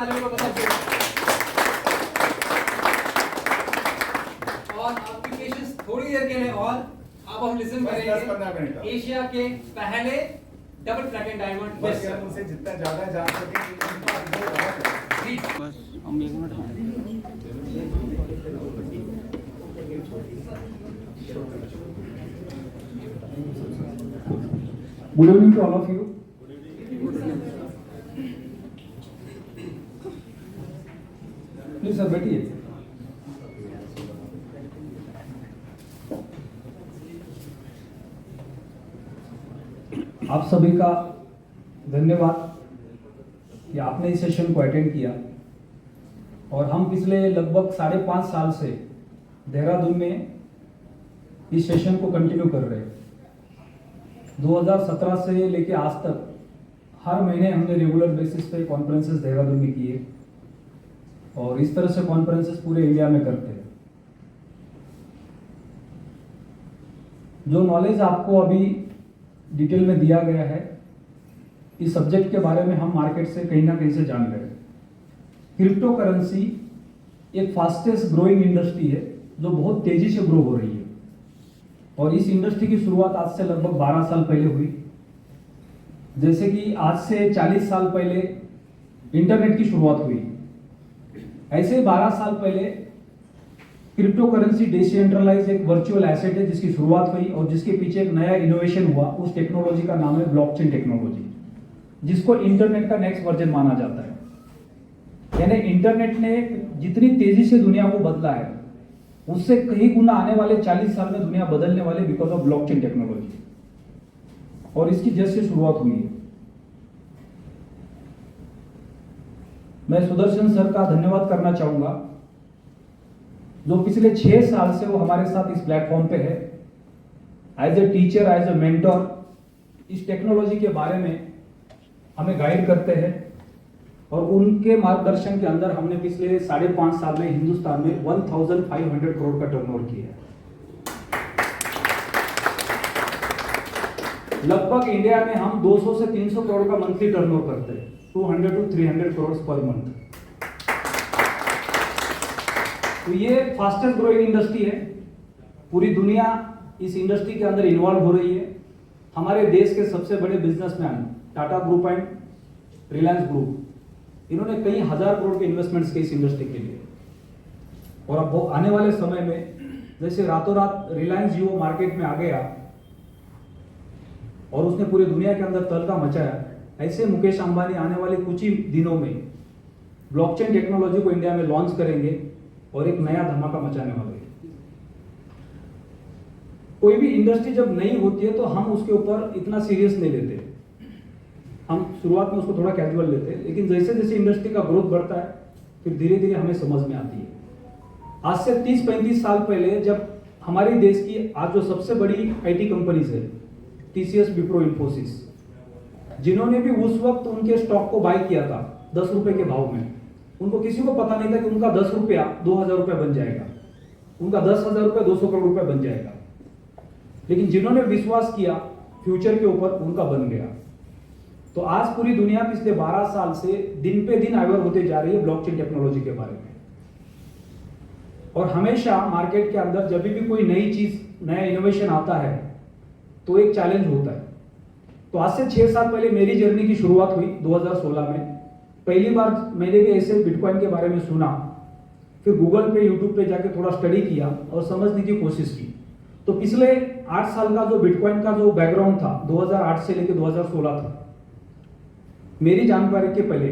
तालियों को बता दीजिए। और आपकी पेशेंस थोड़ी देर के लिए और अब हम लिसन करेंगे एशिया के पहले डबल प्लैटिनम डायमंड बस यार उनसे जितना ज्यादा जान सके बस हम 1 minute good evening to all of you. Please sir बैठिए। आप सभी का धन्यवाद कि आपने इस सेशन को अटेंड किया। और हम पिछले लगभग 5.5 साल से देहरादून में इस सेशन को कंटिन्यू कर रहे हैं। 2017 से लेके आज तक हर महीने हमने रेगुलर बेसिस पे कॉन्फ्रेंसेस देहरादून में किए और इस तरह से कॉन्फ्रेंसेस पूरे इंडिया में करते हैं। जो नॉलेज आपको अभी डिटेल में दिया गया है, इस सब्जेक्ट के बारे में हम मार्केट से कहीं ना कहीं से जान रहे हैं। क्रिप्टो करेंसी एक फास्टेस्ट ग्रोइंग इंडस्ट्री है जो बहुत तेजी से ग्रो हो रही है और इस इंडस्ट्री की शुरुआत आज से लगभग 12 साल पहले हुई। जैसे कि आज से 40 साल पहले इंटरनेट की शुरुआत हुई, ऐसे ही 12 साल पहले क्रिप्टो करेंसी डिसेंट्रलाइज एक वर्चुअल एसेट है जिसकी शुरुआत हुई और जिसके पीछे एक नया इनोवेशन हुआ। उस टेक्नोलॉजी का नाम है ब्लॉकचेन टेक्नोलॉजी, जिसको इंटरनेट का नेक्स्ट वर्जन माना जाता है। यानी इंटरनेट ने जितनी तेजी से दुनिया को बदला है, उससे कहीं गुना आने वाले 40 साल में दुनिया बदलने वाले बिकॉज ऑफ ब्लॉकचेन टेक्नोलॉजी। और इसकी जैसे शुरुआत हुई है। मैं सुदर्शन सर का धन्यवाद करना चाहूंगा जो पिछले 6 साल से वो हमारे साथ इस प्लेटफॉर्म पे है। As a teacher, as a mentor, इस टेक्नोलॉजी के बारे में हमें गाइड करते हैं और उनके मार्गदर्शन के अंदर हमने पिछले 5.5 साल में हिंदुस्तान में 1500 करोड़ का टर्नओवर किया है। लगभग इंडिया में हम 200 से 300 करोड़ का मंथली टर्नओवर करते हैं, 200 to 300 करोड़ पर मंथ। तो ये फास्टेस्ट ग्रोइंग इंडस्ट्री है। पूरी दुनिया इस इंडस्ट्री के अंदर इन्वॉल्व हो रही है। हमारे देश के सबसे बड़े businessman Tata group and Reliance group, इन्होंने कई हजार करोड़ के इन्वेस्टमेंट्स किए इस इंडस्ट्री के लिए। और अब आने वाले समय में जैसे रातों रात रिलायंस जियो मार्केट में आ गया और उसने पूरी दुनिया के अंदर तहलका मचाया, ऐसे मुकेश अंबानी आने वाले कुछ ही दिनों में ब्लॉकचेन टेक्नोलॉजी को इंडिया में लॉन्च करेंगे और एक नया धमाका मचाने वाले हैं। कोई भी इंडस्ट्री जब नई होती है तो हम उसके ऊपर इतना सीरियस नहीं लेते, हम शुरुआत में उसको थोड़ा कैजुअल लेते हैं। लेकिन जैसे जैसे इंडस्ट्री का ग्रोथ बढ़ता है फिर धीरे धीरे हमें समझ में आती है। आज से 30-35 साल पहले जब हमारे देश की आज जो सबसे बड़ी आईटी कंपनीज है, टीसीएस, विप्रो, इन्फोसिस, जिन्होंने भी उस वक्त उनके स्टॉक को बाय किया था 10 रुपए के भाव में, उनको किसी को पता नहीं था कि उनका 10 रुपया 2000 रुपया बन जाएगा, उनका 10,000 रुपया 200 करोड़ रुपया बन जाएगा। लेकिन जिन्होंने विश्वास किया फ्यूचर के ऊपर, उनका बन गया। तो आज पूरी दुनिया पिछले 12 साल से दिन पे दिन अवेयर होते जा रही है ब्लॉकचेन टेक्नोलॉजी के बारे में। और हमेशा मार्केट के अंदर जब भी कोई नई चीज, नया इनोवेशन आता है तो एक चैलेंज होता है। तो आज से 6 साल पहले मेरी जर्नी की शुरुआत हुई 2016 में। पहली बार मैंने भी ऐसे बिटकॉइन के बारे में सुना, फिर गूगल पे, यूट्यूब पे जाके थोड़ा स्टडी किया और समझने की कोशिश की। तो पिछले 8 साल का जो बिटकॉइन का जो बैकग्राउंड था 2008 से लेकर 2016 था मेरी जानकारी के पहले,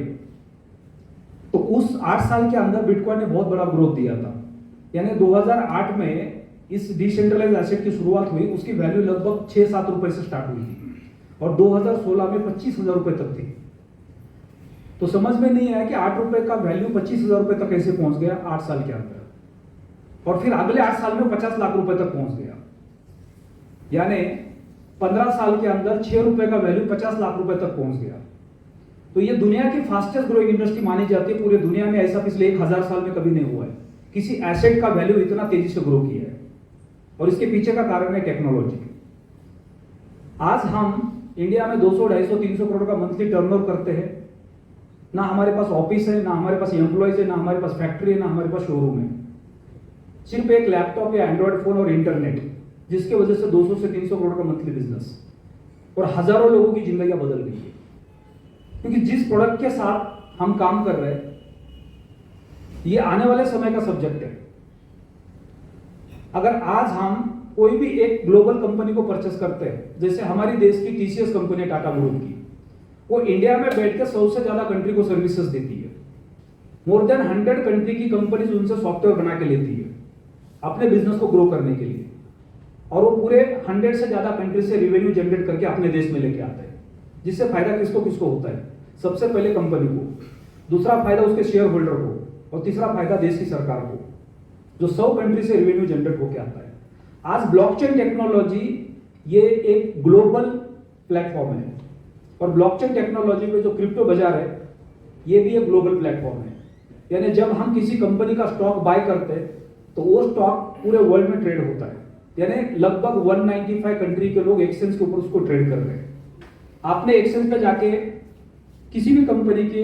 तो उस 8 साल के अंदर बिटकॉइन ने बहुत बड़ा ग्रोथ दिया था। यानी 2008 में इस डिसेंट्रलाइज एसेट की शुरुआत हुई, उसकी वैल्यू लगभग 6-7 रुपए से स्टार्ट हुई थी और 2016 में 25,000 रुपए तक थी। तो समझ में नहीं आया कि 8 रुपए का वैल्यू 25,000 रुपए तक कैसे पहुंच गया 8 साल के अंदर, और फिर अगले 8 साल में 50 लाख रुपए तक पहुंच गया। यानी 15 साल के अंदर 6 रुपए का वैल्यू 50 लाख रुपए तक पहुंच गया। तो ये दुनिया की फास्टेस्ट ग्रोइंग इंडस्ट्री मानी जाती है। पूरे दुनिया में ऐसा पिछले 1000 साल में कभी नहीं हुआ है, किसी एसेट का वैल्यू इतना तेजी से ग्रो किया है। और इसके पीछे का कारण है टेक्नोलॉजी। आज हम इंडिया में 200, 250, 300 करोड़ का मंथली टर्नओवर करते हैं ना हमारे पास ऑफिस है, ना हमारे पास एम्प्लॉयज है, ना हमारे पास फैक्ट्री है, ना हमारे पास शोरूम है। सिर्फ एक लैपटॉप या एंड्रॉयड फोन और इंटरनेट, जिसके वजह से 200 से 300 करोड़ का मंथली बिजनेस और हजारों लोगों की जिंदगी बदल गई है। क्योंकि जिस प्रोडक्ट के साथ हम काम कर रहे हैं, ये आने वाले समय का सब्जेक्ट है। अगर आज हम कोई भी एक ग्लोबल कंपनी को परचेस करते हैं, जैसे हमारी देश की टीसीएस कंपनी है टाटा ग्रुप की, वो इंडिया में बैठकर 100 से ज्यादा कंट्री को सर्विसेज देती है। मोर देन 100 कंट्री की कंपनीज उनसे सॉफ्टवेयर बना के लेती है अपने बिजनेस को ग्रो करने के लिए, और वो पूरे 100 से ज्यादा कंट्री से रेवेन्यू जनरेट करके अपने देश में लेके आते हैं। जिससे फायदा किसको किसको होता है? सबसे पहले कंपनी को, दूसरा फायदा उसके शेयर होल्डर को, और तीसरा फायदा देश की सरकार को, जो 100 कंट्री से रेवेन्यू जनरेट होकर आता है। आज ब्लॉकचेन टेक्नोलॉजी ये एक ग्लोबल प्लेटफॉर्म है, और ब्लॉकचेन टेक्नोलॉजी में जो क्रिप्टो बाजार है, ये भी एक ग्लोबल प्लेटफॉर्म है। यानी जब हम किसी कंपनी का स्टॉक बाय करते हैं तो वो स्टॉक पूरे वर्ल्ड में ट्रेड होता है। यानी लगभग 195 कंट्री के लोग एक्सचेंज के ऊपर उसको ट्रेड कर रहे हैं। आपने एक्सचेंज पे जाके किसी भी कंपनी के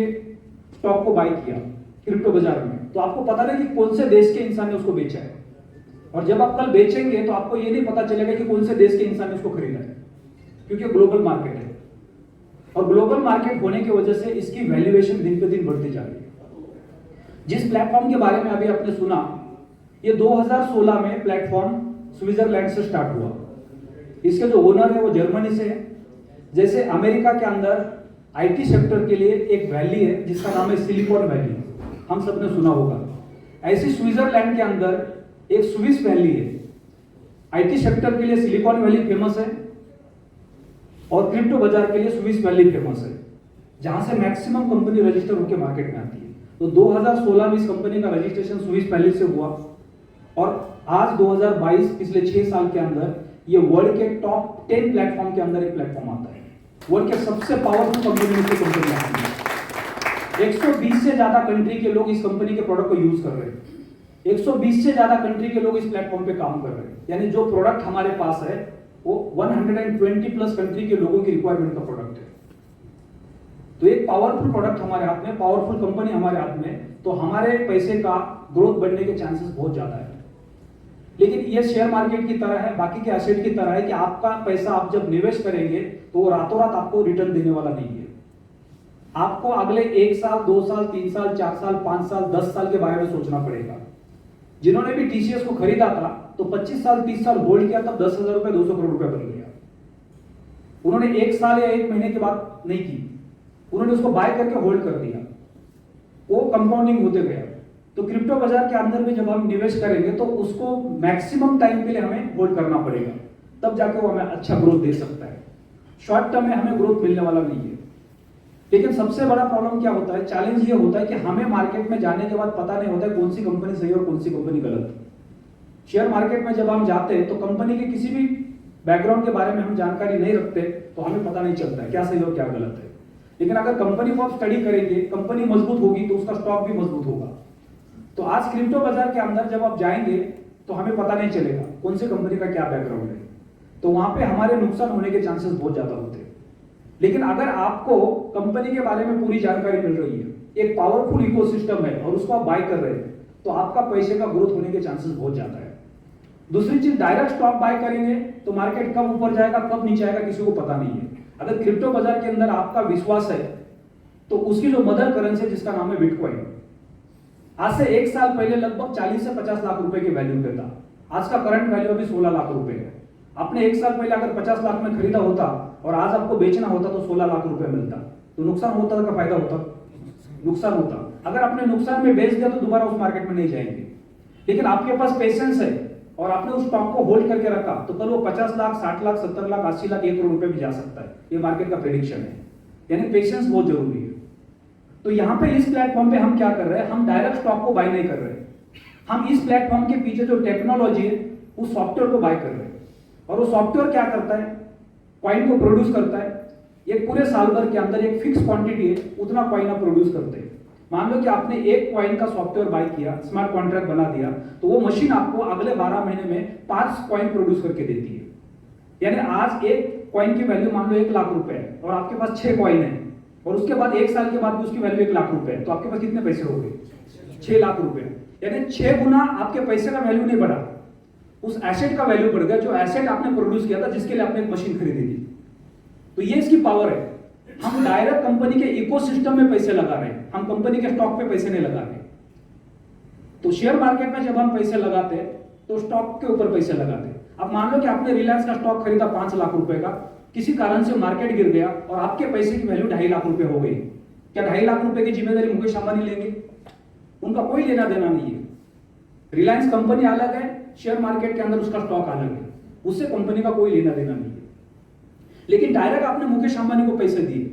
स्टॉक को बाय किया क्रिप्टो बाजार में, तो आपको पता नहीं कि कौन से देश के इंसान ने उसको बेचा है, और जब आप कल बेचेंगे तो आपको ये नहीं पता चलेगा कि कौन से देश के इंसान ने उसको खरीदा है, क्योंकि ग्लोबल मार्केट है। और ग्लोबल मार्केट होने की वजह से इसकी वैल्यूएशन दिन पे दिन बढ़ती जा रही है। जिस प्लेटफॉर्म के बारे में अभी आपने सुना, ये 2016 में प्लेटफॉर्म स्विट्जरलैंड से स्टार्ट हुआ। इसके जो ओनर है वो जर्मनी से है। जैसे अमेरिका के अंदर आईटी सेक्टर के लिए एक वैली है जिसका नाम है सिलिकॉन वैली, हम सबने सुना होगा। ऐसी स्विट्जरलैंड के अंदर एक स्विस वैली है। आईटी सेक्टर के लिए सिलिकॉन वैली फेमस है, और क्रिप्टो बाजार के लिए स्विस वैली फेमस है, जहां से मैक्सिमम कंपनी रजिस्टर होकर मार्केट में आती है। तो 2016 में इस कंपनी का रजिस्ट्रेशन स्विस वैली से हुआ, और आज 2022 पिछले 6 साल के अंदर ये वर्ल्ड के टॉप 10 प्लेटफॉर्म के अंदर एक प्लेटफॉर्म आता है। वर्ल्ड के सबसे पावरफुल कंपनी में से कंपनी आती है। 120 से ज्यादा कंट्री के लोग इस कंपनी के प्रोडक्ट को यूज कर रहे हैं। 120 से ज्यादा कंट्री के लोग इस प्लेटफॉर्म पे काम कर रहे हैं। यानी जो प्रोडक्ट हमारे पास है वो 120 प्लस कंट्री के लोगों की रिक्वायरमेंट का प्रोडक्ट है। तो एक पावरफुल प्रोडक्ट हमारे हाथ में, पावरफुल कंपनी हमारे हाथ में, तो हमारे पैसे का ग्रोथ बढ़ने के चांसेस बहुत ज्यादा है। लेकिन ये शेयर मार्केट की तरह है, बाकी के एसेट की तरह है कि आपका पैसा आप जब निवेश करेंगे तो वो रातों रात आपको रिटर्न देने वाला नहीं है। आपको अगले 1 साल, 2 साल, 3 साल, 4 साल, 5 साल, 10 साल के बारे में सोचना पड़ेगा। जिन्होंने भी टीसीएस को खरीदा था तो 25 साल, 30 साल होल्ड किया, तब 10,000 रुपए 200 करोड़ रुपए बन गया। उन्होंने 1 साल या 1 महीने की बात नहीं की, उन्होंने उसको बाय करके होल्ड कर दिया, वो कंपाउंडिंग होते गया। तो क्रिप्टो बाजार के अंदर भी जब हम निवेश करेंगे तो उसको मैक्सिमम टाइम के लिए हमें होल्ड करना पड़ेगा, तब जाके वो हमें अच्छा ग्रोथ दे सकता है। शॉर्ट टर्म में हमें ग्रोथ मिलने वाला नहीं है। लेकिन सबसे बड़ा प्रॉब्लम क्या होता है, चैलेंज ये होता है कि हमें मार्केट में जाने के बाद पता नहीं होता है कौन सी कंपनी सही और कौन सी कंपनी गलत। शेयर मार्केट में जब हम जाते हैं तो कंपनी के किसी भी बैकग्राउंड के बारे में हम जानकारी नहीं रखते तो हमें पता नहीं चलता है क्या सही और क्या गलत है। लेकिन अगर कंपनी को आप स्टडी करेंगे, कंपनी मजबूत होगी तो उसका स्टॉक भी मजबूत होगा। तो आज क्रिप्टो बाजार के अंदर जब आप जाएंगे तो हमें पता नहीं चलेगा कौन सी कंपनी का क्या बैकग्राउंड है, तो वहां पे हमारे नुकसान होने के चांसेस बहुत ज्यादा होते हैं। लेकिन अगर आपको कंपनी के बारे में पूरी जानकारी मिल रही है, एक पावरफुल इकोसिस्टम है और उसको आप बाय कर रहे हैं, तो आपका पैसे का ग्रोथ होने के चांसेस बहुत ज्यादा है। दूसरी चीज, डायरेक्ट स्टॉक बाय करेंगे तो मार्केट कब ऊपर जाएगा कब नीचे आएगा किसी को पता नहीं है। अगर क्रिप्टो बाजार के अंदर आपका विश्वास है तो उसकी जो मदर करेंसी है जिसका नाम है बिटकॉइन, आज से 1 साल पहले लगभग 40 से 50 लाख रुपए के वैल्यू पे था। आज का करंट वैल्यू अभी 16 लाख रुपए है। आपने 1 साल पहले अगर 50 लाख में खरीदा होता और आज आपको बेचना होता तो 16 लाख रुपए मिलता, तो नुकसान होता का फायदा होता? नुकसान होता। अगर आपने नुकसान में बेच दिया तो दोबारा उस मार्केट में नहीं जाएंगे। लेकिन आपके पास पेशेंस है और आपने उस स्टॉक को होल्ड करके रखा तो कल वो 50 लाख, 60 लाख, 70 लाख, 80 लाख, 1 करोड़ रुपए भी जा सकता है। ये मार्केट का प्रेडिक्शन है। यानी पेशेंस बहुत जरूरी है। तो यहां पे इस प्लेटफॉर्म पे हम क्या कर रहे हैं, हम डायरेक्ट स्टॉक को बाय नहीं कर रहे, हम इस प्लेटफॉर्म के पीछे जो टेक्नोलॉजी है उस सॉफ्टवेयर को बाय कर रहे हैं। और वो सॉफ्टवेयर क्या करता है, कॉइन को प्रोड्यूस करता है। एक पूरे साल भर के अंदर एक फिक्स क्वांटिटी है, उतना कॉइन आप प्रोड्यूस करते हैं। मान लो कि आपने 1 कॉइन का सॉफ्टवेयर बाय किया, स्मार्ट कॉन्ट्रैक्ट बना दिया, तो वो मशीन आपको अगले 12 महीने में 5 कॉइन प्रोड्यूस करके देती है। यानी आज 1 कॉइन की वैल्यू मान लो 1 लाख रुपए है और आपके पास 6 कॉइन है, और उसके बाद 1 साल के बाद भी उसकी वैल्यू 1 लाख रुपए है, तो आपके पास कितने पैसे हो गए? 6 लाख रुपए। यानी 6 गुना आपके पैसे का वैल्यू नहीं बढ़ा, उस एसेट का वैल्यू बढ़ गया, जो एसेट आपने प्रोड्यूस किया था, जिसके लिए आपने एक मशीन खरीदी थी। तो ये इसकी पावर है। हम डायरेक्ट कंपनी के इकोसिस्टम में पैसे लगा रहे हैं, हम कंपनी के स्टॉक पे पैसे नहीं लगा रहे। तो शेयर मार्केट में जब हम पैसे लगाते हैं तो स्टॉक के ऊपर पैसे लगाते हैं। अब मान लो कि आपने रिलायंस का स्टॉक खरीदा 5 लाख रुपए का, किसी कारण से मार्केट गिर गया और आपके पैसे की वैल्यू 2.5 लाख रुपए हो गई। क्या 2.5 लाख रुपए की जिम्मेदारी मुकेश अंबानी लेंगे? उनका कोई लेना देना नहीं है। रिलायंस कंपनी अलग है, शेयर मार्केट के अंदर उसका स्टॉक अलग है, उससे कंपनी का कोई लेना देना नहीं है। लेकिन डायरेक्ट आपने मुकेश अंबानी को पैसे दिए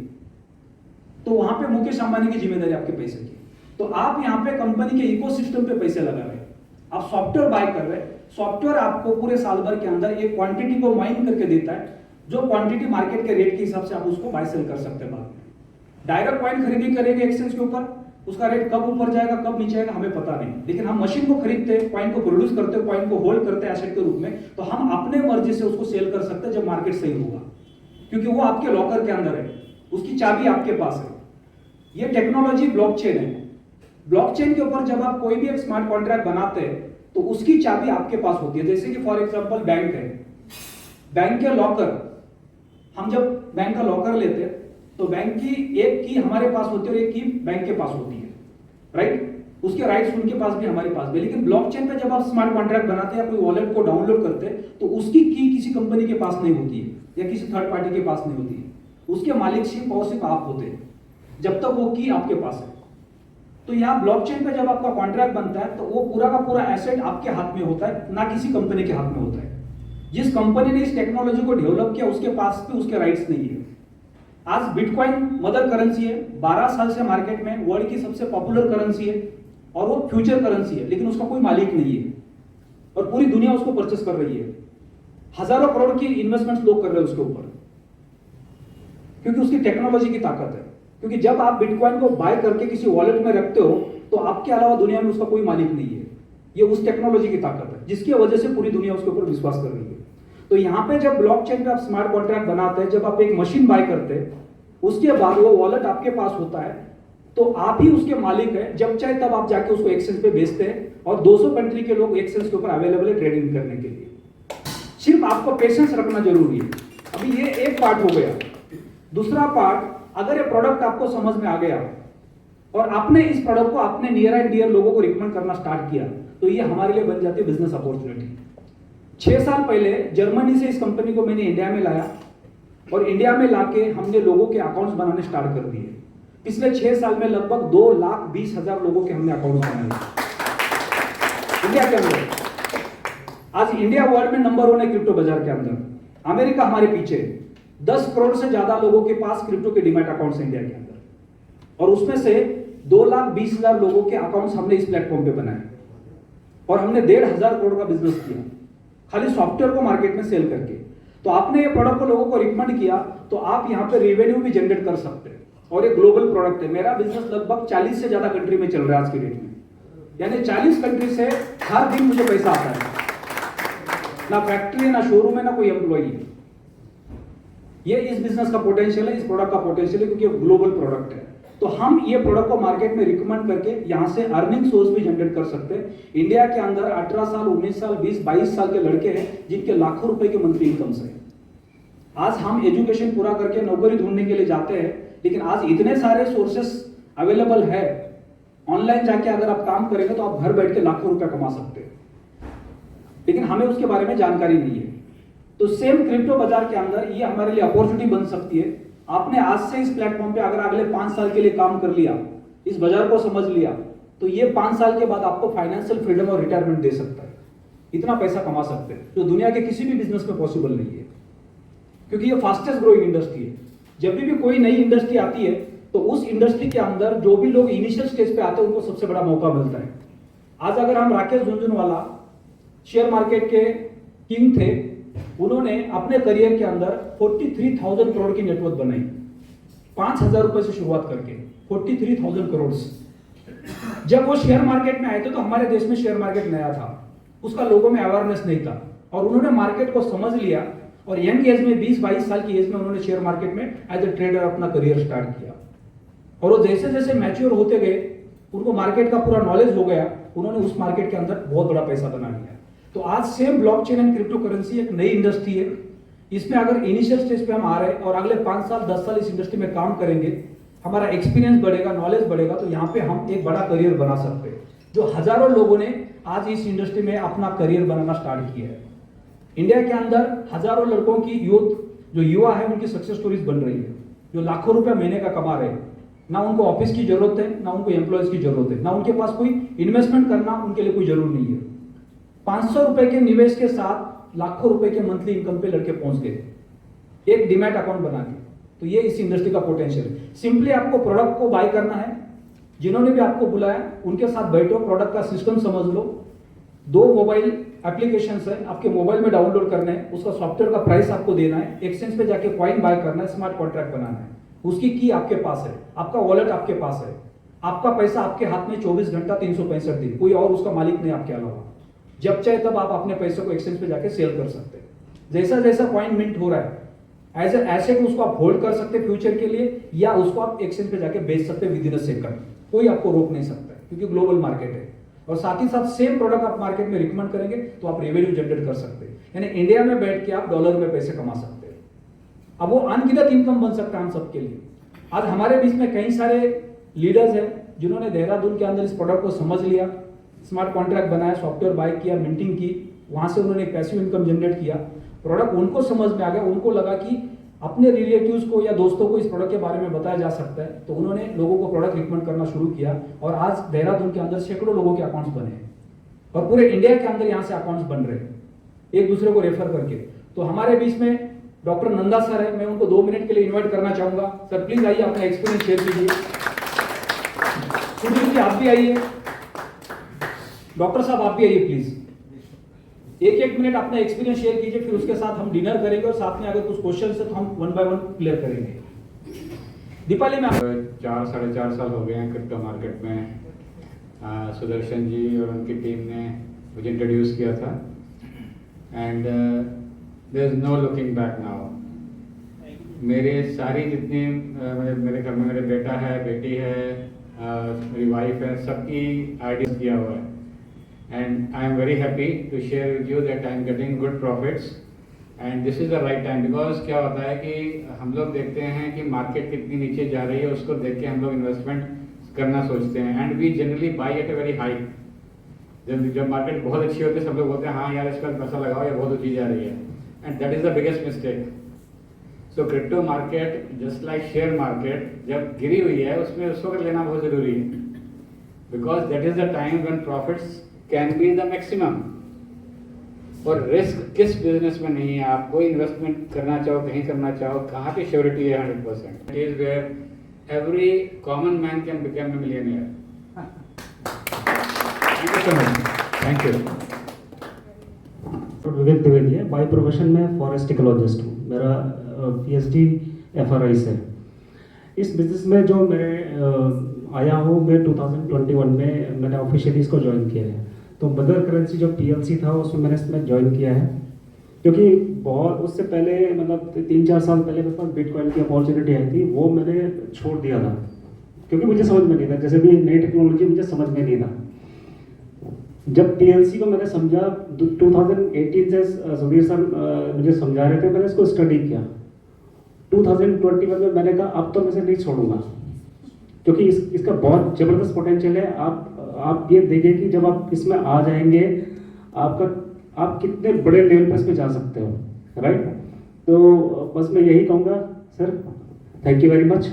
तो वहां पे मुकेश अंबानी की जिम्मेदारी आपके पैसे की। तो आप यहां पे कंपनी के इकोसिस्टम पे पैसे लगा रहे हैं, आप सॉफ्टवेयर बाय कर रहे हैं। सॉफ्टवेयर आपको पूरे साल भर के अंदर एक क्वांटिटी को माइन करके देता है, जो क्वांटिटी मार्केट के रेट के हिसाब से आप उसको बाय सेल कर सकते हैं। बाद में डायरेक्ट कॉइन खरीदी करेंगे एक्सचेंज के ऊपर, उसका रेट कब ऊपर जाएगा कब नीचे आएगा हमें पता नहीं। लेकिन हम मशीन को खरीदते हैं, कॉइन को प्रोड्यूस करते हैं, कॉइन को होल्ड करते हैं एसेट के रूप में, तो हम अपने मर्जी से उसको सेल कर सकते हैं जब मार्केट सही होगा, क्योंकि वो आपके लॉकर के अंदर है, उसकी चाबी आपके पास है। ये टेक्नोलॉजी ब्लॉकचेन है। ब्लॉकचेन के ऊपर जब आप कोई भी एक स्मार्ट कॉन्ट्रैक्ट बनाते हैं तो उसकी चाबी आपके पास होती है। जैसे कि फॉर एग्जांपल बैंक है, बैंक के लॉकर, हम जब बैंक का लॉकर लेते हैं तो बैंक की एक की हमारे पास होती है और एक की बैंक के पास होती है, राइट? उसके राइट्स उनके पास भी हमारे पास भी। लेकिन ब्लॉकचेन पे जब आप स्मार्ट कॉन्ट्रैक्ट बनाते हैं या कोई वॉलेट को डाउनलोड करते हैं तो उसकी की किसी कंपनी के पास नहीं होती है या किसी थर्ड पार्टी के पास नहीं होती है, उसके मालिक सिर्फ और सिर्फ आप होते हैं जब तक वो की आपके पास है। तो यहाँ ब्लॉकचेन पे जब आपका कॉन्ट्रैक्ट बनता है तो वो पूरा का पूरा एसेट आपके हाथ में होता है, ना किसी कंपनी के हाथ में होता है। जिस कंपनी ने इस टेक्नोलॉजी को डेवलप किया उसके पास भी उसके राइट्स नहीं है। आज बिटकॉइन मदर करेंसी है, 12 साल से मार्केट में वर्ल्ड की सबसे पॉपुलर करेंसी है और वो फ्यूचर करेंसी है, लेकिन उसका कोई मालिक नहीं है और पूरी दुनिया उसको परचेस कर रही है। हजारों करोड़ की इन्वेस्टमेंट्स लोग कर रहे हैं उसके ऊपर, क्योंकि उसकी टेक्नोलॉजी की ताकत है। क्योंकि जब आप बिटकॉइन को बाय करके किसी वॉलेट में रखते हो तो आपके अलावा दुनिया में उसका कोई मालिक नहीं है। ये उस टेक्नोलॉजी की ताकत है जिसकी वजह से पूरी दुनिया उसके ऊपर विश्वास कर रही है। तो यहाँ पे जब ब्लॉकचेन पे आप स्मार्ट कॉन्ट्रैक्ट बनाते हैं, जब आप एक मशीन बाय करते हैं, उसके बाद वो वॉलेट आपके पास होता है तो आप ही उसके मालिक है। जब चाहे तब आप जाके उसको एक्सचेंज पे बेचते हैं और 200 कंट्री के लोग एक्सचेंज के ऊपर अवेलेबल है ट्रेडिंग करने के लिए। सिर्फ आपको पेशेंस रखना जरूरी है। अभी ये एक पार्ट हो गया। दूसरा पार्ट, अगर ये प्रोडक्ट आपको समझ में आ गया और आपने इस प्रोडक्ट को अपने नियर एंड डियर लोगों को रिकमेंड करना स्टार्ट किया तो ये हमारे लिए बन जाती है बिजनेस अपॉर्चुनिटी। 6 साल पहले जर्मनी से इस कंपनी को मैंने इंडिया में लाया और इंडिया में लाके हमने लोगों के अकाउंट्स बनाने स्टार्ट कर दिए। पिछले 6 साल में लगभग 2,20,000 लोगों के हमने अकाउंट्स बनाए इंडिया के अंदर। आज इंडिया वर्ल्ड में नंबर 1 है क्रिप्टो बाजार के अंदर। अमेरिका हमारे पीछे। 10 करोड़ से ज्यादा लोगों के पास क्रिप्टो के डीमैट अकाउंट्स इंडिया के अंदर और उसमें से 2,20,000 लोगों के अकाउंट्स हमने इस प्लेटफॉर्म पे बनाए और हमने 1,500 करोड़ का बिजनेस किया खाली सॉफ्टवेयर को मार्केट में सेल करके। तो आपने ये प्रोडक्ट को लोगों को रिकमेंड किया तो आप यहाँ पे रेवेन्यू भी जनरेट कर सकते हैं और ये ग्लोबल प्रोडक्ट है। मेरा बिजनेस लगभग 40 से ज्यादा कंट्री में चल रहा है आज की डेट में, यानी 40 कंट्री से हर दिन मुझे पैसा आता है। ना फैक्ट्री है, ना शोरूम है, ना कोई एम्प्लॉई है। ये इस बिजनेस का पोटेंशियल है, इस प्रोडक्ट का पोटेंशियल है, क्योंकि ये ग्लोबल प्रोडक्ट है। तो हम ये प्रोडक्ट को मार्केट में रिकमेंड करके यहां से अर्निंग सोर्स भी जनरेट कर सकते हैं। इंडिया के अंदर 18 साल, 19 साल, 20, 22 साल के लड़के हैं जिनके लाखों रुपए के मंथली इनकम्स है। आज हम एजुकेशन पूरा करके नौकरी ढूंढने के लिए जाते हैं, लेकिन आज इतने सारे सोर्सेस अवेलेबल है। ऑनलाइन जाके अगर आप काम करेंगे तो आप घर बैठ के लाखों रुपए कमा सकते हैं, लेकिन हमें उसके बारे में जानकारी नहीं है। तो सेम क्रिप्टो बाजार के अंदर ये हमारे लिए अपॉर्चुनिटी बन सकती है। आपने आज से इस प्लेटफॉर्म पे अगर अगले 5 साल के लिए काम कर लिया, इस बाजार को समझ लिया, तो ये 5 साल के बाद आपको फाइनेंशियल फ्रीडम और रिटायरमेंट दे सकता है। इतना पैसा कमा सकते हैं जो दुनिया के किसी भी बिजनेस में पॉसिबल नहीं है, क्योंकि ये फास्टेस्ट ग्रोइंग इंडस्ट्री है। जब भी कोई नई इंडस्ट्री आती है तो उस इंडस्ट्री के अंदर जो भी लोग इनिशियल स्टेज पे आते हैं उनको सबसे बड़ा मौका मिलता है। आज अगर हम राकेश झुनझुनवाला शेयर मार्केट के किंग थे, उन्होंने अपने करियर के अंदर 43,000 करोड़ की नेटवर्थ बनाई, 5,000 रुपए से शुरुआत करके 43,000 करोड़। जब वो शेयर मार्केट में आए थे तो हमारे देश में शेयर मार्केट नया था, उसका लोगों में अवेयरनेस नहीं था और उन्होंने मार्केट को समझ लिया और यंग एज में 20-22 साल की एज में उन्होंने शेयर मार्केट में एज ए ट्रेडर अपना करियर स्टार्ट किया। और वो जैसे जैसे मैच्योर होते गए, उनको मार्केट का पूरा नॉलेज हो गया, उन्होंने उस मार्केट के अंदर बहुत बड़ा पैसा बना लिया। तो आज same blockchain and crypto currency एक नई इंडस्ट्री है। इसमें अगर इनिशियल स्टेज पे हम आ रहे हैं और अगले 5 साल 10 साल इस इंडस्ट्री में काम करेंगे, हमारा एक्सपीरियंस बढ़ेगा, नॉलेज बढ़ेगा, तो यहाँ पे हम एक बड़ा करियर बना सकते हैं। जो हजारों लोगों ने आज इस इंडस्ट्री में अपना करियर बनाना स्टार्ट किया है। इंडिया के अंदर हजारों लड़कों की जो युवा है उनकी सक्सेस स्टोरीज बन रही है, जो लाखों रुपए महीने का कमा रहे हैं। ना उनको ऑफिस की जरूरत है, ना उनको एम्प्लॉयज की जरूरत है, ना उनके पास कोई इन्वेस्टमेंट करना उनके लिए कोई जरूर नहीं है। 500 रुपए के निवेश के साथ लाखों रुपए के मंथली इनकम पे लड़के पहुंच गए, एक डीमैट अकाउंट बना के। तो ये इस इंडस्ट्री का पोटेंशियल है। सिंपली आपको प्रोडक्ट को बाय करना है, जिन्होंने भी आपको बुलाया उनके साथ बैठो, प्रोडक्ट का सिस्टम समझ लो। 2 मोबाइल एप्लीकेशंस है, आपके मोबाइल में डाउनलोड करना है, उसका सॉफ्टवेयर का प्राइस आपको देना है, एक्सचेंज पे जाके कॉइन बाय करना है, स्मार्ट कॉन्ट्रैक्ट बनाना है। उसकी की आपके पास है, आपका वॉलेट आपके पास है, आपका पैसा आपके हाथ में 24 घंटा 365 दिन, कोई और उसका मालिक नहीं आपके अलावा। जब चाहे तब आप अपने पैसे को एक्सचेंज पे जाके सेल कर सकते हैं। जैसा जैसा कॉइन मिंट हो रहा है एज एसेट उसको आप होल्ड कर सकते हैं फ्यूचर के लिए, या उसको आप एक्सचेंज पे जाके बेच सकते हैं विद इन अ सेकंड। कोई आपको रोक नहीं सकता है, क्योंकि ग्लोबल मार्केट है। और साथ ही साथ सेम प्रोडक्ट आप मार्केट में रिकमेंड करेंगे तो आप रेवेन्यू जनरेट कर सकते हैं। यानी इंडिया में बैठ के आप डॉलर में पैसे कमा सकते हैं। अब वो अनगिनत इनकम बन सकता है हम सबके लिए। आज हमारे बीच में कई सारे लीडर्स हैं जिन्होंने देहरादून के अंदर इस प्रोडक्ट को समझ लिया, स्मार्ट कॉन्ट्रैक्ट बनाया, सॉफ्टवेयर बाय किया, मिंटिंग की, वहां से उन्होंने एक पैसिव इनकम जनरेट किया। प्रोडक्ट उनको समझ में आ गया, उनको लगा कि अपने रिलेटिव्स को या दोस्तों को इस प्रोडक्ट के बारे में बताया जा सकता है, तो उन्होंने लोगों को प्रोडक्ट रिकमेंड करना शुरू किया। और आज देहरादून के अंदर सैकड़ों लोगों के अकाउंट्स बने हैं और पूरे इंडिया के अंदर यहाँ से अकाउंट्स बन रहे हैं एक दूसरे को रेफर करके। तो हमारे बीच में डॉक्टर नंदा सर है, मैं उनको 2 मिनट के लिए इन्वाइट करना चाहूंगा। सर प्लीज आइए, अपना एक्सपीरियंस शेयर कीजिए। सुनील जी आप भी आइए, डॉक्टर साहब आप भी आइए प्लीज। 1-1 मिनट अपना एक्सपीरियंस शेयर कीजिए, फिर उसके साथ हम डिनर करेंगे और साथ में अगर कुछ क्वेश्चन है तो हम 1 बाय 1 क्लियर करेंगे। दीपाली में 4-4.5 साल हो गए हैं क्रिप्टो मार्केट में। सुदर्शन जी और उनकी टीम ने मुझे इंट्रोड्यूस किया था and there is no looking back now. मेरे सारी जितनी मेरे घर में मेरे बेटा है, बेटी है, मेरी वाइफ है, सबकी आइडियाज किया हुआ है। And I am very happy to share with you that I am getting good profits and this is the right time because क्या होता है कि हम लोग देखते हैं कि मार्केट कितनी नीचे जा रही है, उसको देख के हम लोग इन्वेस्टमेंट करना सोचते हैं and we generally buy at a very high. जब मार्केट बहुत अच्छी होती है सब लोग बोलते हैं हाँ यार इस पर पैसा लगाओ, ये बहुत ऊँची जा रही है and that is the biggest mistake. So crypto market just like share market जब गिरी हुई है उसमें उस वक्त लेना बहुत जरूरी है because that is the time when profits can be the maximum. और रिस्क किस बिजनेस में नहीं है, आप कोई इन्वेस्टमेंट करना चाहो, कहीं करना चाहो, कहाँ पे श्योरिटी है 100%। It is where every common man can become a millionaire. Thank you so much. Thank you. Vivek Dwivedi है, बाय प्रोफेशन में फॉरेस्ट इकोलॉजिस्ट हूँ। मेरा पीएचडी एफआरआई से। इस बिजनेस में जो मैं आया हूँ, मैं 2021 में मैंने ऑफिशियली इसको ज्वाइन किया है। तो मदर करेंसी जो पीएलसी था उसमें मैंने इसमें ज्वाइन किया है, क्योंकि बहुत उससे पहले मतलब 3-4 साल पहले मेरे पास बिटकॉइन की अपॉर्चुनिटी आई थी, वो मैंने छोड़ दिया था क्योंकि मुझे समझ में नहीं था, जैसे भी नई टेक्नोलॉजी मुझे समझ में नहीं था। जब पीएलसी को मैंने समझा 2018 से सुधीर सर मुझे समझा रहे थे, मैंने इसको स्टडी किया। 2021 में मैंने कहा अब तो मैं इसे नहीं छोड़ूंगा, क्योंकि इसका बहुत ज़बरदस्त पोटेंशियल है। आप ये देखें कि जब आप इसमें आ जाएंगे आप कितने बड़े लेवल पर इसमें जा सकते हो, राइट। तो बस मैं यही कहूँगा sir, thank you very much.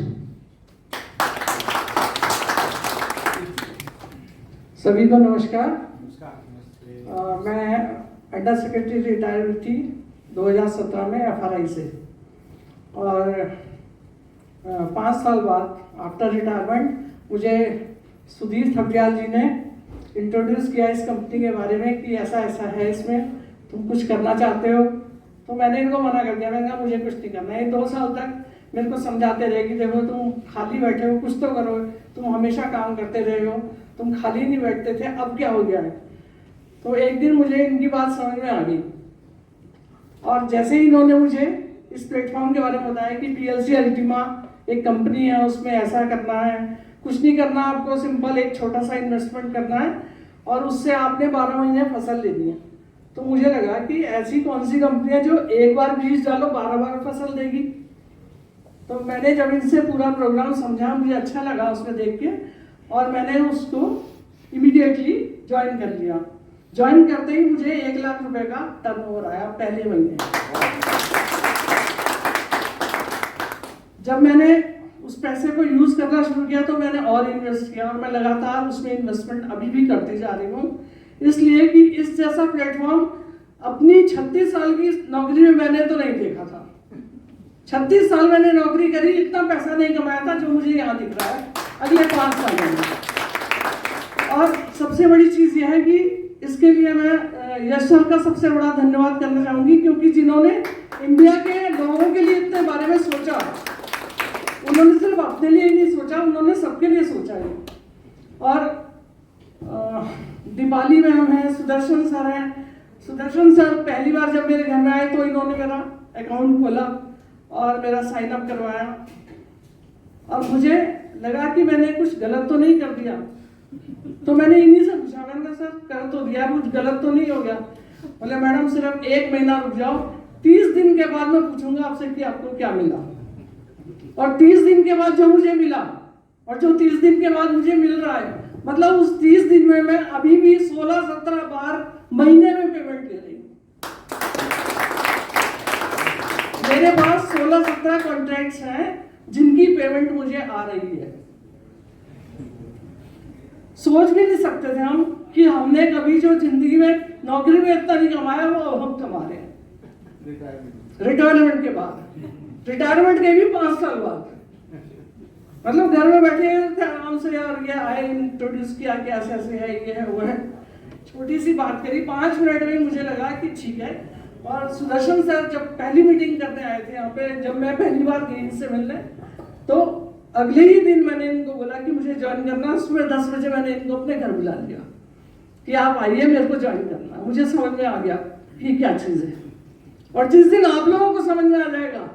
सभी को नमस्कार। मैं अंडर सेक्रेटरी रिटायर हुई थी 2017 में एफआरआई से, और 5 साल बाद आफ्टर रिटायरमेंट मुझे सुधीर थपलियाल जी ने इंट्रोड्यूस किया इस कंपनी के बारे में कि ऐसा ऐसा है, इसमें तुम कुछ करना चाहते हो। तो मैंने इनको मना कर दिया, मैंने कहा मुझे कुछ नहीं करना है। 2 साल तक मेरे को समझाते रहे कि देखो तुम खाली बैठे हो, कुछ तो करो, तुम हमेशा काम करते रहे हो, तुम खाली नहीं बैठते थे, अब क्या हो गया है। तो एक दिन मुझे इनकी बात समझ में आ गई, और जैसे ही इन्होंने मुझे इस प्लेटफॉर्म के बारे में बताया कि पीएलसी अल्टीमा एक कंपनी है उसमें ऐसा करना है, कुछ नहीं करना आपको, सिंपल एक छोटा सा इन्वेस्टमेंट करना है और उससे आपने 12 महीने फसल लेनी है। तो मुझे लगा कि ऐसी कौन सी कंपनी है जो एक बार बीज डालो 12 बार फसल देगी। तो मैंने जब इनसे पूरा प्रोग्राम समझा, मुझे अच्छा लगा उसमें देख के, और मैंने उसको इमीडिएटली ज्वाइन कर लिया। ज्वाइन करते ही मुझे 1 लाख रुपए का टर्नओवर आया पहले महीने। जब मैंने उस पैसे को यूज करना शुरू किया तो मैंने और इन्वेस्ट किया, और मैं लगातार उसमें इन्वेस्टमेंट अभी भी करती जा रही हूँ, इसलिए कि इस जैसा प्लेटफॉर्म अपनी 36 साल की नौकरी में मैंने तो नहीं देखा था। 36 साल मैंने नौकरी करी, इतना पैसा नहीं कमाया था जो मुझे यहाँ दिख रहा है अगले 5 सालों में। और सबसे बड़ी चीज यह है कि इसके लिए मैं यश सर का सबसे बड़ा धन्यवाद करना चाहूंगी, क्योंकि जिन्होंने इंडिया के लोगों के लिए इतने बारे में सोचा, उन्होंने सिर्फ अपने लिए ही नहीं सोचा, उन्होंने सबके लिए सोचा है। और दीपाली मैम है, सुदर्शन सर हैं। सुदर्शन सर पहली बार जब मेरे घर में आए तो इन्होंने मेरा अकाउंट खोला और मेरा साइन अप करवाया, और मुझे लगा कि मैंने कुछ गलत तो नहीं कर दिया, तो मैंने इन्हीं से पूछा, मैंने कहा सर कर तो दिया, कुछ गलत तो नहीं हो गया? बोले मैडम सिर्फ 1 महीना रुक जाओ, 30 दिन के बाद मैं पूछूंगा आपसे कि आपको क्या मिला। और 30 दिन के बाद जो मुझे मिला और जो 30 दिन के बाद मुझे मिल रहा है, मतलब उस 30 दिन में मैं अभी भी 16-17 बार महीने में पेमेंट ले रही हूँ। मेरे पास 16-17 कॉन्ट्रैक्ट्स हैं जिनकी पेमेंट मुझे आ रही है। सोच भी नहीं सकते थे हम कि हमने कभी जो जिंदगी में नौकरी में इतना नहीं कमाया वो हम कमा रहे हैं रिटायरमेंट के बाद, रिटायरमेंट के भी 5 साल बाद। मतलब घर में बैठे थे आराम से, यार ये आए इंट्रोड्यूस किया कि ऐसे ऐसे है, ये है वो है, छोटी सी बात करी, 5 मिनट में मुझे लगा कि ठीक है। और सुदर्शन सर जब पहली मीटिंग करने आए थे यहाँ पे, जब मैं पहली बार गई इनसे मिलने, तो अगले ही दिन मैंने इनको बोला कि मुझे ज्वाइन करना। सुबह 10 बजे मैंने इनको अपने घर बुला लिया कि आप आइए, मेरे को ज्वाइन करना। मुझे समझ में आ गया कि क्या चीज़ है, और जिस दिन आप लोगों को समझ में आ जाएगा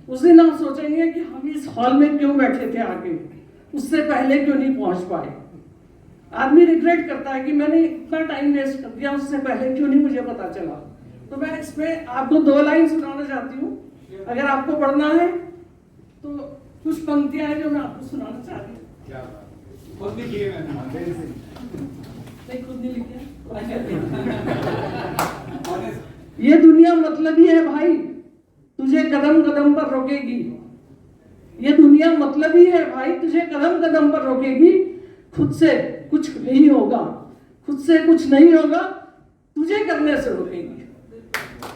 उस दिन आप सोचेंगे कि हम इस हॉल में क्यों बैठे थे आके, उससे पहले क्यों नहीं पहुंच पाए। आदमी रिग्रेट करता है कि मैंने इतना टाइम वेस्ट कर दिया, उससे पहले क्यों नहीं मुझे पता चला। तो मैं इसमें आपको 2 लाइन सुनाना चाहती हूँ, अगर आपको पढ़ना है तो कुछ पंक्तियां हैं जो मैं आपको सुनाना चाहती हूँ। खुद लिखी है मैंने, नहीं खुद नहीं लिखी। ये दुनिया मतलबी है भाई, तुझे कदम कदम पर रोकेगी। ये दुनिया मतलबी है भाई, तुझे कदम कदम पर रोकेगी। खुद से कुछ नहीं होगा, खुद से कुछ नहीं होगा, तुझे करने से रोकेगी।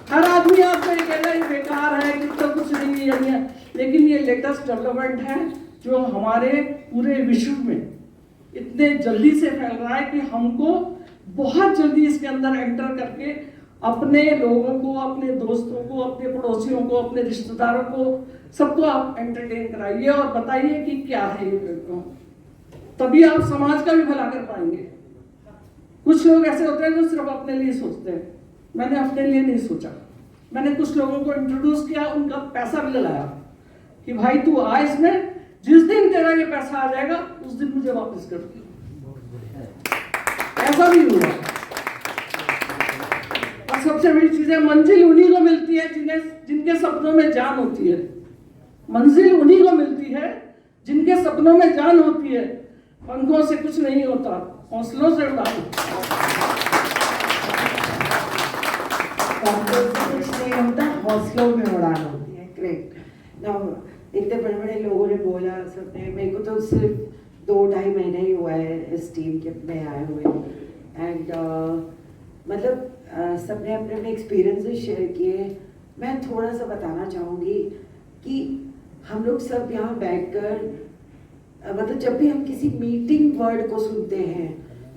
हर आदमी आपको ये कहना है बेकार है कि तो कुछ नहीं है, लेकिन ये लेटेस्ट डेवलपमेंट है जो हमारे पूरे विश्व में इतने जल्दी से फैल रहा है कि हमको बहुत जल्दी इसके अंदर एंटर करके अपने लोगों को, अपने दोस्तों को, अपने पड़ोसियों को, अपने रिश्तेदारों को, सबको आप एंटरटेन कराइए और बताइए कि क्या है ये प्लेटफॉर्म। तभी आप समाज का भी भला कर पाएंगे। कुछ लोग ऐसे होते हैं जो सिर्फ अपने लिए सोचते हैं, मैंने अपने लिए नहीं सोचा। मैंने कुछ लोगों को इंट्रोड्यूस किया, उनका पैसा भी लगाया कि भाई तू आ इसमें, जिस दिन तेरा ये पैसा आ जाएगा उस दिन मुझे वापस कर दे। ऐसा भी हुआ। और सबसे बड़ी चीज है, मंजिल उन्हीं को मिलती है जिनके सपनों में जान होती है। मंजिल उन्हीं को मिलती है जिनके सपनों में जान होती है। पंखों से कुछ नहीं होता, हौसलों से उड़ाओ। कुछ नहीं होता, हौसलों में उड़ान होती है। ग्रेट। नाउ इतने बड़े बड़े लोगों ने बोला, सबने, मेरे को तो सिर्फ 2-2.5 महीने ही हुआ है इस टीम के में आए हुए, एंड मतलब सबने अपने अपने एक्सपीरियंसेस शेयर किए। मैं थोड़ा सा बताना चाहूँगी कि हम लोग सब यहाँ बैठकर मतलब जब भी हम किसी मीटिंग वर्ड को सुनते हैं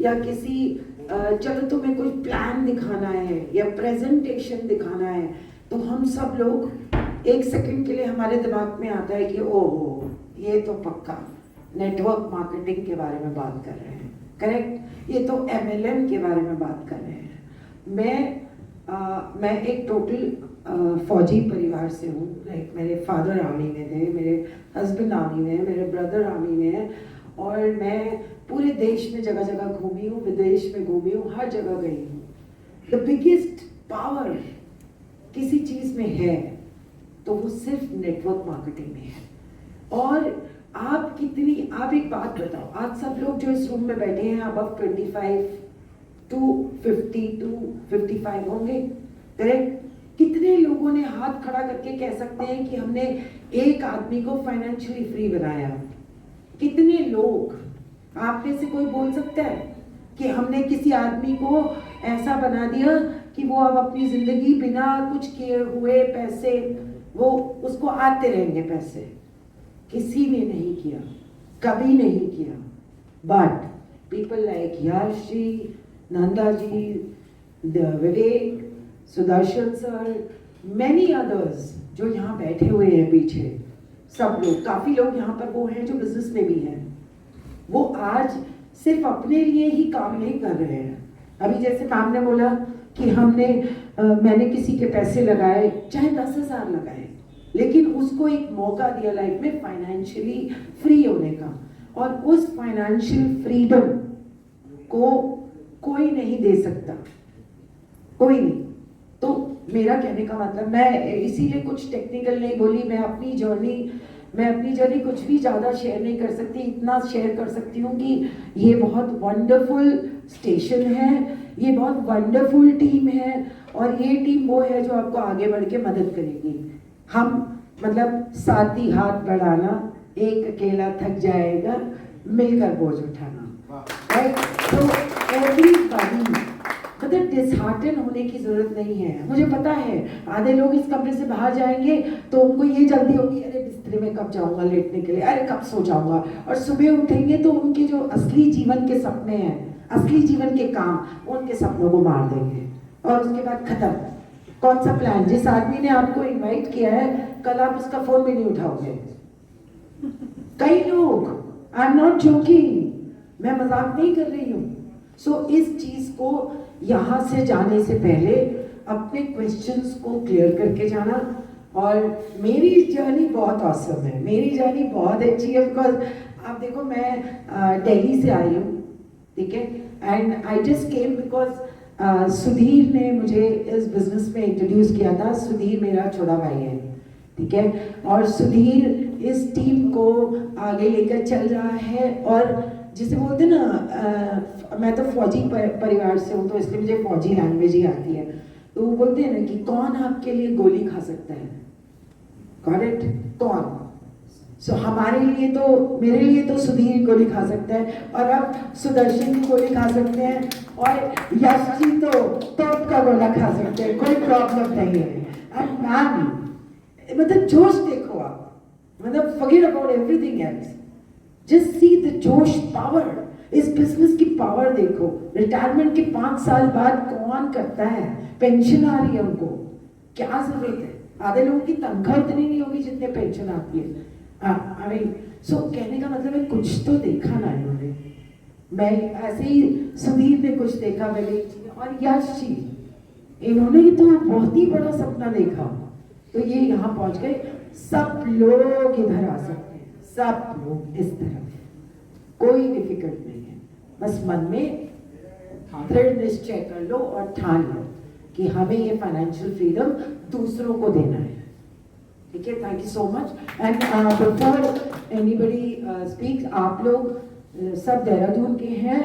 या किसी चलो तुम्हें कोई प्लान दिखाना है या प्रेजेंटेशन दिखाना है, तो हम सब लोग 1 सेकंड के लिए हमारे दिमाग में आता है कि ओहो ये तो पक्का नेटवर्क मार्केटिंग के बारे में बात कर रहे हैं, करेक्ट, ये तो MLM के बारे में बात कर रहे हैं। मैं एक टोटल फौजी परिवार से हूँ। लाइक मेरे फादर आर्मी में थे, मेरे हस्बैंड आर्मी में है, मेरे ब्रदर आर्मी में है, और मैं पूरे देश में जगह जगह घूमी हूँ, विदेश में घूमी हूँ, हर जगह गई हूँ। द बिगेस्ट पावर किसी चीज़ में है तो वो सिर्फ नेटवर्क मार्केटिंग में है। और आप एक बात बताओ, आज सब लोग जो इस रूम में बैठे हैं अबव 25 to 50 to 55 होंगे, करेक्ट? कितने लोगों ने हाथ खड़ा करके कह सकते हैं कि हमने एक आदमी को फाइनेंशियली फ्री बनाया? कितने लोग, आप में से कोई बोल सकता है कि हमने किसी आदमी को ऐसा बना दिया कि वो अब अपनी जिंदगी बिना कुछ किए हुए पैसे, वो उसको आते रहेंगे पैसे? किसी ने नहीं किया, कभी नहीं किया। But people like Yash ji, Nanda ji, Vivek, Sudarshan sir, many others जो यहाँ बैठे हुए हैं पीछे, सब लोग, काफी लोग यहाँ पर वो हैं जो बिजनेस में भी हैं। वो आज सिर्फ अपने लिए ही काम नहीं कर रहे हैं। अभी जैसे मैम ने बोला कि मैंने किसी के पैसे लगाए, चाहे 10,000 लगाए, लेकिन उसको एक मौका दिया लाइफ में फाइनेंशियली फ्री होने का, और उस फाइनेंशियल फ्रीडम को कोई नहीं दे सकता, कोई नहीं। तो मेरा कहने का मतलब, मैं इसीलिए कुछ टेक्निकल नहीं बोली, मैं अपनी जर्नी कुछ भी ज़्यादा शेयर नहीं कर सकती। इतना शेयर कर सकती हूँ कि ये बहुत वंडरफुल स्टेशन है, ये बहुत वंडरफुल टीम है, और ये टीम वो है जो आपको आगे बढ़ के मदद करेगी। हम मतलब साथ ही हाथ बढ़ाना, एक अकेला थक जाएगा, मिलकर बोझ उठाना, राइट? तो एवरीबॉडी, मतलब डिसहार्टन होने की जरूरत नहीं है। मुझे पता है आधे लोग इस कमरे से बाहर जाएंगे तो उनको ये जल्दी होगी, अरे बिस्तर में कब जाऊंगा लेटने के लिए, अरे कब सो जाऊंगा, और सुबह उठेंगे तो उनके जो असली जीवन के सपने हैं, असली जीवन के काम, उनके सपनों को मार देंगे, और उसके बाद खत्म। कौन सा प्लान? जिस आदमी ने आपको इनवाइट किया है, कल आप उसका फोन भी नहीं उठाओगे। कई लोग, आई एम नॉट जोकिंग, मैं मजाक नहीं कर रही हूँ। सो इस चीज को यहाँ से जाने से पहले अपने क्वेश्चंस को क्लियर करके जाना। और मेरी जर्नी बहुत ऑसम है, मेरी जर्नी बहुत अच्छी है, बिकॉज आप देखो मैं दिल्ली से आई हूँ, ठीक है, and I just came because Sudhir ने मुझे इस बिजनेस में इंट्रोड्यूस किया था। सुधीर मेरा छोटा भाई है, ठीक है, और सुधीर इस टीम को आगे लेकर चल रहा है। और जिसे बोलते हैं ना, मैं तो फौजी परिवार से हूँ, तो इसलिए मुझे फौजी लैंग्वेज ही आती है। तो वो बोलते हैं ना कि कौन आपके लिए गोली खा सकता है, करेक्ट? कौन? सो हमारे लिए तो, मेरे लिए तो सुधीर गोली खा सकता है, और अब सुदर्शन भी गोली खा सकते हैं, और यश जी तो तोप का गोला खा सकते हैं, कोई प्रॉब्लम नहीं है। एंड मैम, मतलब जोश देखो आप, मतलब forget about everything else, just see the जोश, पावर, इस बिजनेस की पावर देखो। रिटायरमेंट के 5 साल बाद कौन करता है? पेंशन आ रही है उनको, क्या जरूरत है? आधे लोगों की तनख्वाह इतनी नहीं होगी जितने पेंशन आती है। आई मीन, सो कहने का मतलब है कुछ तो देखा ना इन्होंने। मैं ऐसे ही, सुधीर ने कुछ देखा, विवेक जी और यश जी, इन्होंने तो बहुत ही बड़ा सपना देखा, तो ये यहाँ पहुंच गए। सब लोग इधर आ सकते हैं, सब लोग इस तरफ, कोई डिफिकल्ट नहीं है। बस मन में दृढ़ निश्चय कर लो और ठान लो कि हमें ये फाइनेंशियल फ्रीडम दूसरों को देना है, ठीक है? Thank you so much. And before anybody speaks, आप लोग सब देहरादून के हैं।